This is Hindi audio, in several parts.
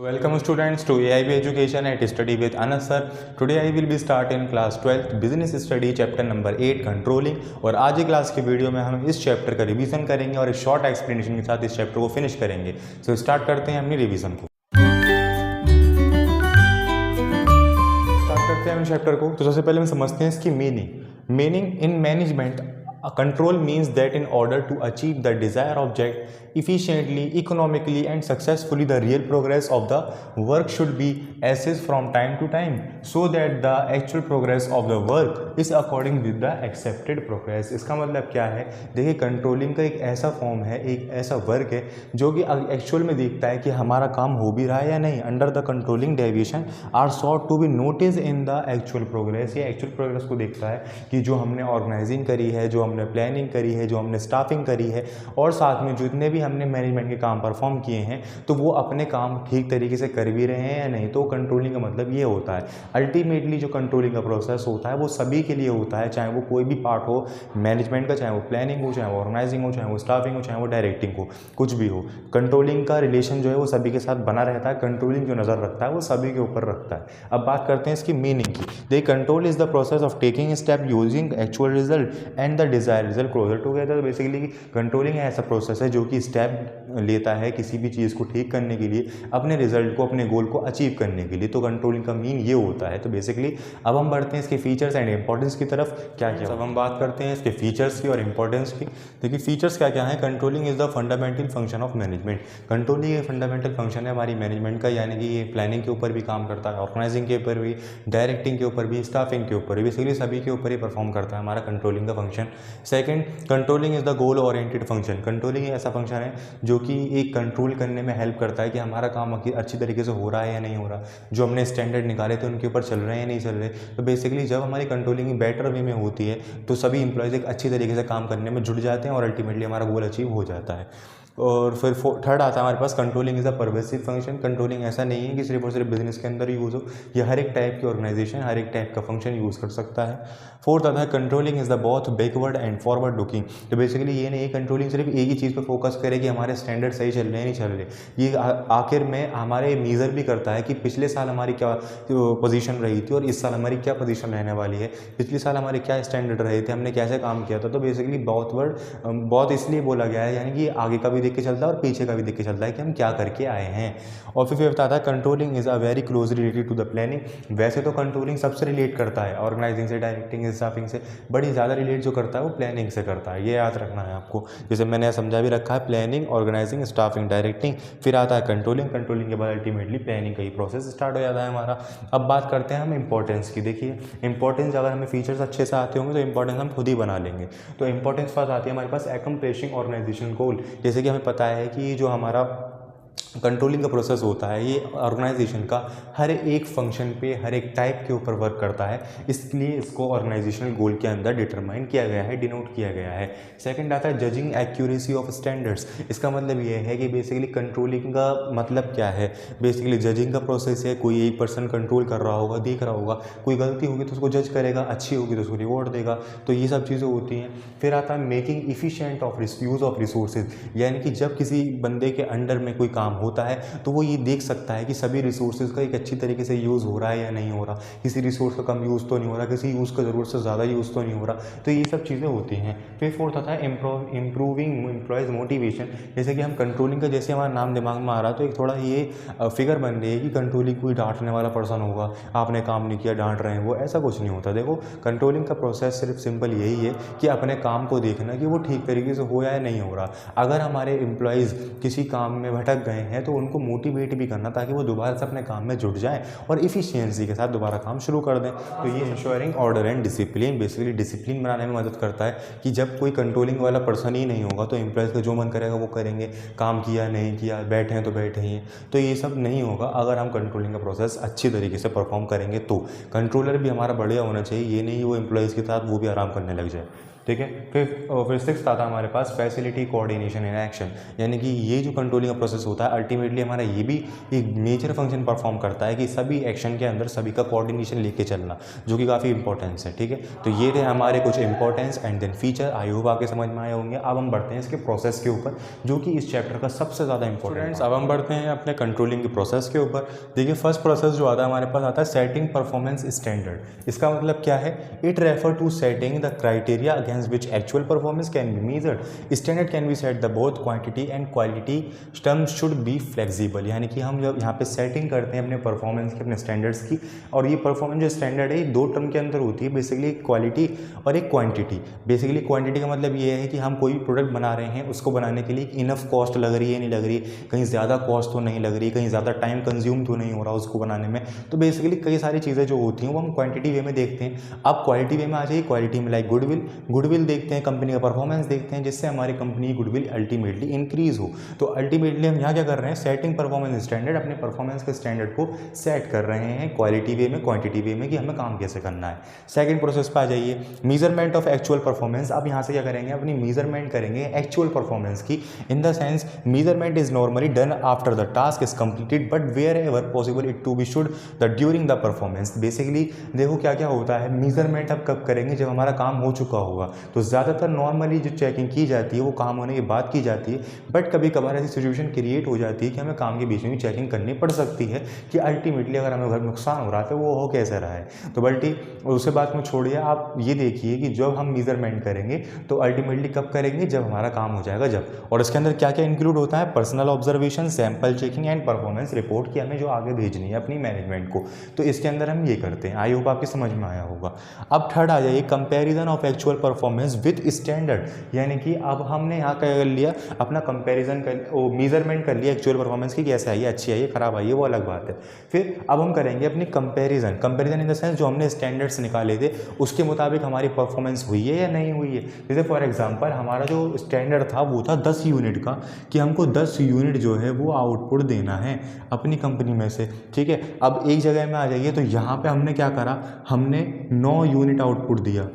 Welcome students to AIB Education at Study with Anas sir. Today I will be start in class 12th Business Study chapter number 8 Controlling। और आज की क्लास के वीडियो में हम इस चैप्टर का रिवीजन करेंगे और एक शॉर्ट एक्सप्लेनेशन के साथ इस चैप्टर को फिनिश करेंगे। सो स्टार्ट करते हैं अपनी रिवीजन को। स्टार्ट करते हैं हम चैप्टर को। तो सबसे पहले हम समझते हैं इसकी meaning in management A control means that in order to achieve the desired object efficiently, economically and successfully, the real progress of the work should be assessed from time to time so that the actual progress of the work is according with the accepted progress। इसका मतलब क्या है? देखिए, कंट्रोलिंग का एक ऐसा फॉर्म है, एक ऐसा वर्क है जो कि एक्चुअल में देखता है कि हमारा काम हो भी रहा है या नहीं। Under the controlling deviation are sought to be notice in the actual progress. ये एक्चुअल प्रोग्रेस को देखता है कि जो हमने ऑर्गेनाइजिंग करी है, जो हमने प्लानिंग करी है, जो हमने स्टाफिंग करी है और साथ में जितने भी हमने मैनेजमेंट के काम परफॉर्म किए हैं तो वो अपने काम ठीक तरीके से कर भी रहे हैं या नहीं। तो कंट्रोलिंग का मतलब ये होता है। अल्टीमेटली जो कंट्रोलिंग का प्रोसेस होता है वो सभी के लिए होता है, चाहे वो कोई भी पार्ट हो मैनेजमेंट का, चाहे वो प्लानिंग हो, चाहे वो ऑर्गेनाइजिंग हो, चाहे वो स्टाफिंग हो, चाहे वो डायरेक्टिंग हो, कुछ भी हो। कंट्रोलिंग का रिलेशन जो है वो सभी के साथ बना रहता है। कंट्रोलिंग जो नज़र रखता है वो सभी के ऊपर रखता है। अब बात करते हैं इसकी मीनिंग की। The control is the process of taking step using actual result and the desired result closer together. Basically controlling ऐसा प्रोसेस है जो कि स्टेप लेता है किसी भी चीज़ को ठीक करने के लिए, अपने रिजल्ट को, अपने गोल को अचीव करने के लिए। तो कंट्रोलिंग का मीन ये होता है। तो बेसिकली अब हम बढ़ते हैं इसके फीचर्स एंड इंपॉर्टेंस की तरफ। क्या क्या अब हम बात करते हैं इसके फीचर्स की और इंपॉर्टेंस की। देखिए फीचर्स क्या क्या है। Controlling is the fundamental function of management. Controlling एक फंडामेंटल फंक्शन है हमारी मैनेजमेंट का, यानी कि ये प्लानिंग के ऊपर भी काम करता है, ऑर्गेनाइजिंग के ऊपर भी, डायरेक्टिंग के ऊपर भी, स्टाफिंग के ऊपर भी, बेसिकली सभी के ऊपर ही परफॉर्म करता है हमारा कंट्रोलिंग का function. Second, controlling is the goal oriented function. Controlling ऐसा फंक्शन है जो कि एक कंट्रोल करने में हेल्प करता है कि हमारा काम अच्छी तरीके से हो रहा है या नहीं हो रहा, जो हमने स्टैंडर्ड निकाले थे उनके ऊपर चल रहे हैं या नहीं चल रहे। तो बेसिकली जब हमारी कंट्रोलिंग बेटर वे में होती है तो सभी इंप्लॉयज़ एक अच्छी तरीके से काम करने में जुट जाते हैं और अल्टीमेटली हमारा गोल अचीव हो जाता है। और फिर थर्ड आता है हमारे पास controlling is a pervasive function. Controlling ऐसा नहीं है कि सिर्फ और सिर्फ बिजनेस के अंदर यूज़ हो, ये हर एक टाइप की ऑर्गेनाइजेशन, हर एक टाइप का फंक्शन यूज़ कर सकता है। फोर्थ आता है controlling is the both backward and forward looking. तो बेसिकली ये नहीं कंट्रोलिंग सिर्फ एक ही चीज़ पर फोकस करे कि हमारे स्टैंडर्ड सही चल रहे हैं नहीं चल रहे, ये आखिर में हमारे मेज़र भी करता है कि पिछले साल हमारी क्या पोजीशन रही थी और इस साल हमारी क्या पोजीशन रहने वाली है, पिछले साल हमारे क्या स्टैंडर्ड रहे थे, हमने कैसे काम किया था। तो बेसिकली बहुत इसलिए बोला गया है, यानी कि आगे का भी देख के चलता है और पीछे का भी देख के चलता है कि हम क्या करके आए हैं। और फिर फिफ्थ आता है controlling is a very closely related to the planning. वैसे तो कंट्रोलिंग सबसे रिलेट करता है, ऑर्गेनाइजिंग से, डायरेक्टिंग, स्टाफिंग से बड़ी ज़्यादा रिलेट जो करता है वो प्लानिंग से करता है। ये याद रखना है आपको, जैसे मैंने समझा भी रखा है, प्लानिंग, ऑर्गेनाइजिंग, स्टाफिंग, डायरेक्टिंग, फिर आता है कंट्रोलिंग। कंट्रोलिंग के बाद अल्टीमेटली प्लानिंग का ही प्रोसेस स्टार्ट हो जाता है हमारा। अब बात करते हैं हम इंपॉर्टेंस की। देखिए इंपॉर्टेंस, अगर हमें फीचर्स अच्छे से आते होंगे तो इंपॉर्टेंस हम खुद ही बना लेंगे। तो इंपॉर्टेंस फर्स्ट आती है हमारे पास अकम्प्लिशिंग ऑर्गेनाइजेशन गोल। जैसे कि हमें पता है कि जो हमारा कंट्रोलिंग का प्रोसेस होता है ये ऑर्गेनाइजेशन का हर एक फंक्शन पे, हर एक टाइप के ऊपर वर्क करता है, इसलिए इसको ऑर्गेनाइजेशनल गोल के अंदर डिटरमाइन किया गया है, डिनोट किया गया है। सेकंड आता है जजिंग एक्यूरेसी ऑफ स्टैंडर्ड्स। इसका मतलब ये है कि बेसिकली कंट्रोलिंग का मतलब क्या है। बेसिकली जजिंग का प्रोसेस है, कोई एक पर्सन कंट्रोल कर रहा होगा, देख रहा होगा, कोई गलती होगी तो उसको जज करेगा, अच्छी होगी तो उसको रिवॉर्ड देगा। तो ये सब चीज़ें होती हैं। फिर आता है making efficient of use of resources, यानी कि जब किसी बंदे के अंडर में कोई काम होता है तो वो ये देख सकता है कि सभी रिसोर्सेज का एक अच्छी तरीके से यूज़ हो रहा है या नहीं हो रहा, किसी रिसोर्स का कम यूज़ तो नहीं हो रहा, किसी यूज़ का ज़रूरत से ज़्यादा यूज़ तो नहीं हो रहा। तो ये सब चीज़ें होती हैं। फिर फोर्थ आता है इम्प्रूविंग एम्प्लॉयज़ मोटिवेशन। जैसे कि हम कंट्रोलिंग का, जैसे हमारा नाम दिमाग में आ रहा है तो एक थोड़ा ये फिगर बन रही है कि कंट्रोलिंग कोई डांटने वाला पर्सन होगा, आपने काम नहीं किया डांट रहे हैं, वो ऐसा कुछ नहीं होता। देखो कंट्रोलिंग का प्रोसेस सिर्फ सिंपल यही है कि अपने काम को देखना कि वो ठीक तरीके से हो या नहीं हो रहा। अगर हमारे एम्प्लॉयज़ किसी काम में भटक गए हैं तो उनको मोटिवेट भी करना ताकि वो दोबारा से अपने काम में जुट जाएं और इफिशियंसी के साथ दोबारा काम शुरू कर दें। तो ये ensuring order and discipline, basically discipline बनाने में मदद करता है कि जब कोई कंट्रोलिंग वाला पर्सन ही नहीं होगा तो एम्प्लॉयज़ का जो मन करेगा वो करेंगे, काम किया नहीं किया, बैठे हैं तो बैठे ही हैं, तो ये सब नहीं होगा अगर हम कंट्रोलिंग का प्रोसेस अच्छी तरीके से परफॉर्म करेंगे। तो कंट्रोलर भी हमारा बढ़िया होना चाहिए, ये नहीं वो एम्प्लॉयज़ के साथ वो भी आराम करने लग जाए। ठीक है। फिर 6th आता है हमारे पास फैसिलिटी कोऑर्डिनेशन इन एक्शन, यानी कि ये जो कंट्रोलिंग का प्रोसेस होता है अल्टीमेटली हमारा ये भी एक मेजर फंक्शन परफॉर्म करता है कि सभी एक्शन के अंदर सभी का कोऑर्डिनेशन लेके चलना, जो कि काफ़ी इंपॉर्टेंस है। ठीक है, तो ये थे हमारे कुछ importance and then feature. I hope आपके समझ में आए होंगे। अब हम बढ़ते हैं इसके प्रोसेस के ऊपर, जो कि इस चैप्टर का सबसे ज़्यादा इंपॉर्टेंट। अब हम बढ़ते हैं अपने कंट्रोलिंग के प्रोसेस के ऊपर। देखिए फर्स्ट प्रोसेस जो आता है हमारे पास आता है सेटिंग परफॉर्मेंस स्टैंडर्ड। इसका मतलब क्या है? It refer to setting the criteria against which actual performance can be measured. Standard can be set the both quantity and quality terms should be flexible, यानी कि हम जब यहाँ पे सेटिंग करते हैं अपने परफॉर्मेंस की, अपने स्टैंडर्ड्स की, और ये परफॉर्मेंस जो स्टैंडर्ड है ये दो टर्म के अंदर होती है, बेसिकली क्वालिटी और एक क्वांटिटी। बेसिकली क्वांटिटी का मतलब ये है कि हम कोई प्रोडक्ट बना रहे हैं, उसको बनाने के लिए इनफ कॉस्ट लग रही है नहीं लग रही, कहीं ज़्यादा कॉस्ट तो नहीं लग रही, कहीं ज़्यादा टाइम कंज्यूम तो नहीं हो रहा उसको बनाने में। तो बेसिकली कई सारी चीज़ें जो होती हैं वो हम क्वांटिटी वे में देखते हैं। अब क्वालिटी वे में आ जाइए, क्वालिटी में लाइक गुडविल देखते हैं, कंपनी का परफॉर्मेंस देखते हैं, जिससे हमारी कंपनी की गुडविल अल्टीमेटली इंक्रीज हो। तो अल्टीमेटली हम यहाँ क्या कर रहे हैं? सेटिंग परफॉर्मेंस स्टैंडर्ड, अपने परफॉर्मेंस के स्टैंडर्ड को सेट कर रहे हैं क्वालिटी वे में, क्वांटिटी वे में, कि हमें काम कैसे करना है। सेकंड प्रोसेस पे आ जाइए, मेजरमेंट ऑफ एक्चुअल परफॉर्मेंस। अब यहाँ से क्या करेंगे? अपनी मेजरमेंट करेंगे एक्चुअल परफॉर्मेंस की। In the sense measurement is normally done after the task is completed but wherever possible it to be should the during the performance. Basically देखो क्या क्या होता है, मेजरमेंट अब कब करेंगे? जब हमारा काम हो चुका होगा। तो ज़्यादातर नॉर्मली जो चेकिंग की जाती है वो काम होने के बाद की जाती है, बट कभी कभार ऐसी सिचुएशन क्रिएट हो जाती है कि हमें काम के बीच में भी चेकिंग करनी पड़ सकती है कि अल्टीमेटली अगर हमें घर नुकसान हो रहा है तो वो हो कैसे रहा है। तो बल्कि उसे बात में छोड़िए, आप ये देखिए कि जब हम मेजरमेंट करेंगे तो अल्टीमेटली कब करेंगे? जब हमारा काम हो जाएगा जब। और इसके अंदर क्या क्या इंक्लूड होता है? Personal observation, sample checking and performance report की हमें जो आगे भेजनी है अपनी मैनेजमेंट को। तो इसके अंदर हम ये करते हैं। आई होप आपकी समझ में आया होगा। अब थर्ड आ जाइए, comparison of actual performance with standard, यानी कि अब हमने यहाँ क्या कर लिया? अपना कंपैरिजन कर, मेजरमेंट कर लिया एक्चुअल परफॉर्मेंस की, कैसे आई है, अच्छी आई है, खराब आई है, वो अलग बात है। फिर अब हम करेंगे अपनी कंपैरिजन इन द सेंस जो हमने स्टैंडर्ड्स निकाले थे उसके मुताबिक हमारी परफॉर्मेंस हुई है या नहीं हुई है। जैसे फॉर एग्जांपल हमारा जो स्टैंडर्ड था वो था 10 यूनिट का, कि हमको 10 यूनिट जो है वो आउटपुट देना है अपनी कंपनी में से। ठीक है, अब एक जगह में आ जाइए, तो यहाँ पे हमने क्या करा? हमने 9 यूनिट आउटपुट दिया,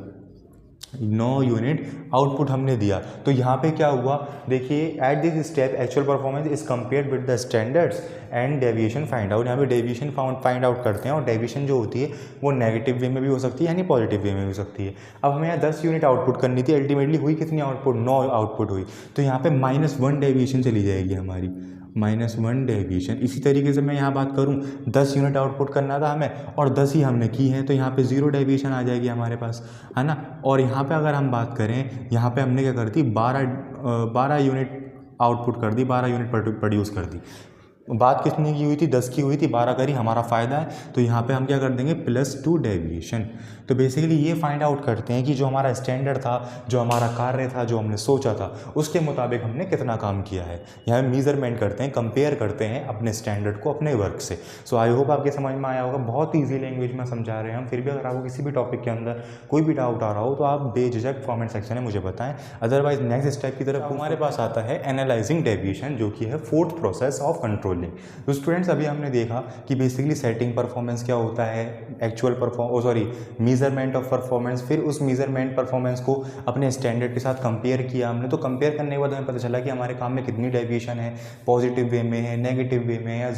9 यूनिट आउटपुट हमने दिया। तो यहाँ पे क्या हुआ? देखिए, at this step actual performance is compared with the standards and deviation find out. यहाँ पे डेविएशन फाइंड आउट करते हैं, और डेविएशन जो होती है वो नेगेटिव वे में भी हो सकती है यानी पॉजिटिव वे में भी हो सकती है। अब हमें यहाँ 10 यूनिट आउटपुट करनी थी, अल्टीमेटली हुई कितनी आउटपुट? 9 आउटपुट हुई। तो यहाँ पे -1 डेविएशन चली जाएगी हमारी, -1 डेविएशन। इसी तरीके से मैं यहाँ बात करूँ, 10 यूनिट आउटपुट करना था हमें और 10 ही हमने की है, तो यहाँ पे 0 डेविएशन आ जाएगी हमारे पास, है ना। और यहाँ पे अगर हम बात करें, यहाँ पे हमने क्या कर दी? 12 यूनिट आउटपुट कर दी, 12 यूनिट प्रोड्यूस कर दी। बात कितनी की हुई थी? 10 की हुई थी, 12 करी, हमारा फ़ायदा है। तो यहाँ पे हम क्या कर देंगे? +2 डेविएशन। तो बेसिकली ये फाइंड आउट करते हैं कि जो हमारा स्टैंडर्ड था, जो हमारा कार्य था, जो हमने सोचा था, उसके मुताबिक हमने कितना काम किया है। यहाँ मेजरमेंट करते हैं, कंपेयर करते हैं अपने स्टैंडर्ड को अपने वर्क से। सो आई होप आपके समझ में आया होगा। बहुत ईजी लैंग्वेज में समझा रहे हैं हम। फिर भी अगर आपको किसी भी टॉपिक के अंदर कोई भी डाउट आ रहा हो तो आप बेझिझक कमेंट सेक्शन में मुझे बताएं। अदरवाइज नेक्स्ट स्टेप की तरफ हमारे पास आता है एनालाइजिंग डेविएशन, जो कि है 4th प्रोसेस ऑफ कंट्रोलिंग। तो स्टूडेंट्स, अभी हमने देखा कि बेसिकली सेटिंग परफॉर्मेंस क्या होता है, एक्चुअल मेजरमेंट ऑफ परफॉर्मेंस, फिर उस मेजरमेंट परफॉर्मेंस को अपने स्टैंडर्ड के साथ कंपेयर किया हमने। तो कंपेयर करने के बाद हमें पता चला कि हमारे काम में कितनी डेविएशन है, पॉजिटिव वे में है, नेगेटिव वे में है, या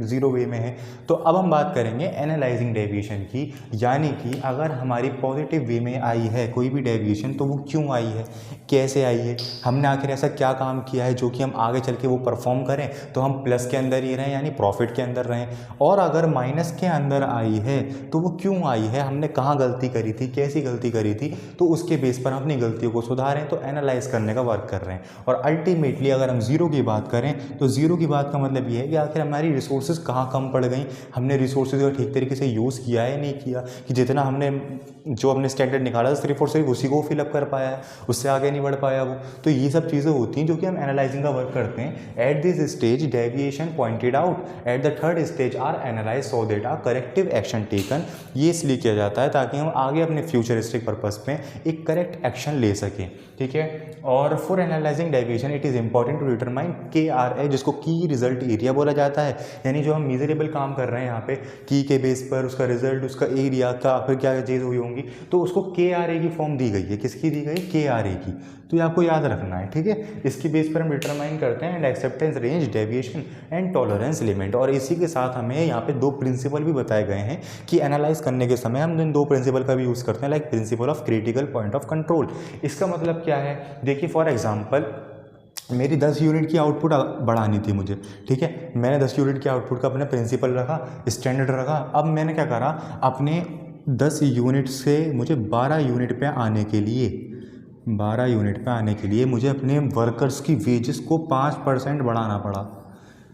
जीरो वे में है। तो अब हम बात करेंगे एनालाइजिंग डेविएशन की, यानी कि अगर हमारी पॉजिटिव वे में आई है कोई भी डेविएशन तो वो क्यों आई है, कैसे आई है, हमने आखिर ऐसा क्या काम किया है जो कि हम आगे चल के वो परफॉर्म करें तो हम प्लस के अंदर ही रहें, यानी प्रॉफिट के अंदर रहें। और अगर माइनस के अंदर आई है तो वो क्यों आई है, हमने कहाँ गलती करी थी, कैसी गलती करी थी, तो उसके बेस पर हम अपनी गलतियों को सुधारें। तो एनालाइज करने का वर्क कर रहे हैं। और अल्टीमेटली अगर हम जीरो की बात करें तो जीरो की बात का मतलब ये है कि आखिर हमारी रिसोर्सेज कहाँ कम पड़ गई, हमने रिसोर्सेज का ठीक तरीके से यूज़ किया है नहीं किया, कि जितना हमने जो हमने स्टैंडर्ड निकाला सिर्फ और सिर्फ उसी को फिलअप कर पाया है, उससे आगे नहीं बढ़ पाया वो। तो ये सब चीज़ें होती हैं जो कि हम एनालाइजिंग का वर्क करते हैं। At this stage deviation deviation pointed out at the third stage are analyzed so that a corrective action taken। ये इसलिए किया जाता है ताकि हम आगे अपने फ्यूचरिस्टिक पर्पस में एक करेक्ट एक्शन ले सकें, ठीक है। और for analysing deviation it is important to determine KRA, जिसको की रिजल्ट एरिया बोला जाता है, यानी जो हम मीजरेबल काम कर रहे हैं यहाँ पे की के बेस पर उसका रिजल्ट, उसका एरिया का फिर क्या चीज़ हुई होंगी, तो उसको KRA की फॉर्म दी गई है। किसकी दी गई? KRA की। तो ये आपको याद रखना है, ठीक है। इसकी बेस पर हम डिटरमाइन करते हैं and acceptance range, deviation and tolerance limit. और इसी के साथ हमें यहाँ पे दो प्रिंसिपल भी बताए गए हैं कि एनालाइज करने के समय हम इन दो प्रिंसिपल का भी यूज़ करते हैं, like principle of critical point of control. इसका मतलब क्या है? देखिए फॉर एग्जाम्पल मेरी 10 यूनिट की आउटपुट बढ़ानी थी मुझे, ठीक है। मैंने 10 यूनिट की आउटपुट का अपना प्रिंसिपल रखा, स्टैंडर्ड रखा। अब मैंने क्या करा, अपने 10 यूनिट से मुझे 12 यूनिट पे आने के लिए 12 यूनिट पे आने के लिए मुझे अपने वर्कर्स की वेजेस को 5% बढ़ाना पड़ा।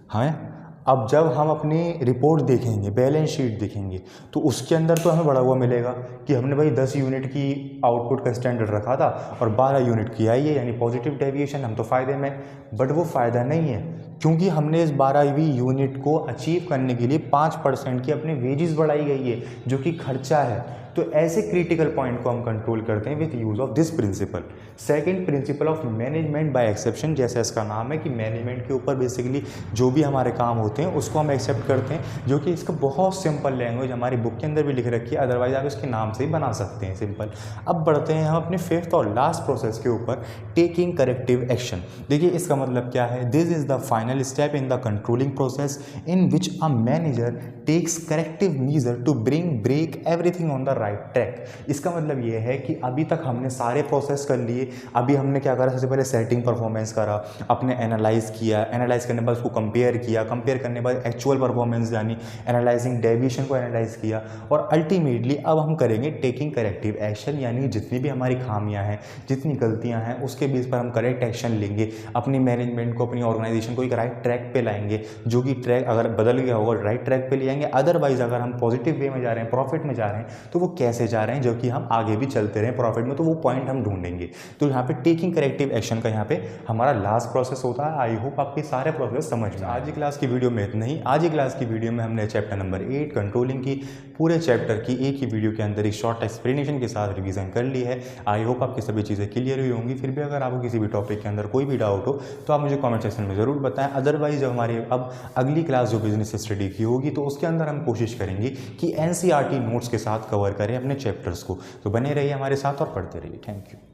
हाँ, अब जब हम अपनी रिपोर्ट देखेंगे, बैलेंस शीट देखेंगे, तो उसके अंदर तो हमें बढ़ा हुआ मिलेगा कि हमने भाई 10 यूनिट की आउटपुट का स्टैंडर्ड रखा था और 12 यूनिट की आई है, यानी पॉजिटिव डेविएशन, हम तो फ़ायदे में। बट वो फ़ायदा नहीं है, क्योंकि हमने इस 12वीं यूनिट को अचीव करने के लिए 5% की अपने वेजेस बढ़ाई गई है, जो कि खर्चा है। तो ऐसे क्रिटिकल पॉइंट को हम कंट्रोल करते हैं with use of this principle. Second, principle of management by exception, जैसे इसका नाम है कि मैनेजमेंट के ऊपर बेसिकली जो भी हमारे काम होते हैं उसको हम एक्सेप्ट करते हैं, जो कि इसका बहुत सिंपल लैंग्वेज हमारी बुक के अंदर भी लिख रखी है, अदरवाइज आप इसके नाम से ही बना सकते हैं, सिंपल। अब बढ़ते हैं हम अपने फिफ्थ और लास्ट प्रोसेस के ऊपर, टेकिंग करेक्टिव एक्शन। देखिए इसका मतलब क्या है? This is the final step in the controlling process in which a manager takes corrective measure to break everything on the right track. इसका मतलब ये है कि अभी तक हमने सारे प्रोसेस कर लिए। अभी हमने क्या करा? सबसे पहले सेटिंग परफॉर्मेंस करा, अपने एनालाइज किया, एनालाइज करने के बाद उसको कंपेयर किया, कंपेयर करने के बाद एक्चुअल परफॉर्मेंस यानी एनालाइजिंग डेविएशन को एनालाइज किया, और अल्टीमेटली अब हम करेंगे टेकिंग करेक्टिव एक्शन, यानी जितनी भी हमारी खामियां हैं, जितनी गलतियां हैं, उसके बेस पर हम करेक्ट एक्शन लेंगे, अपनी मैनेजमेंट को, अपनी ऑर्गेनाइजेशन को एक राइट ट्रैक पे लाएंगे, जो कि ट्रैक अगर बदल गया होगा राइट ट्रैक पे ले आएंगे। अदरवाइज अगर हम पॉजिटिव वे में जा रहे हैं, प्रॉफिट में जा रहे हैं, तो वो कैसे जा रहे हैं, जो कि हम आगे भी चलते रहें प्रॉफिट में, तो वो पॉइंट हम ढूंढेंगे। तो यहाँ पे टेकिंग करेक्टिव एक्शन का यहाँ पे हमारा लास्ट प्रोसेस होता है। आई होप आपके सारे प्रोसेस समझ में। आज की क्लास की वीडियो में इतना ही। आज की क्लास की वीडियो में हमने चैप्टर नंबर 8 कंट्रोलिंग की पूरे चैप्टर की एक ही वीडियो के अंदर एक शॉर्ट एक्सप्लेनेशन के साथ रिवीजन कर ली है। आई होप आपकी सभी चीज़ें क्लियर हुई होंगी। फिर भी अगर आपको किसी भी टॉपिक के अंदर कोई भी डाउट हो तो आप मुझे कमेंट सेक्शन में ज़रूर बताएं। अदरवाइज जब हमारी अब अगली क्लास जो बिजनेस स्टडी की होगी तो उसके अंदर हम कोशिश करेंगे कि NCERT नोट्स के साथ कवर करें अपने चैप्टर्स को। तो बने रहिए हमारे साथ और पढ़ते रहिए। Thank you.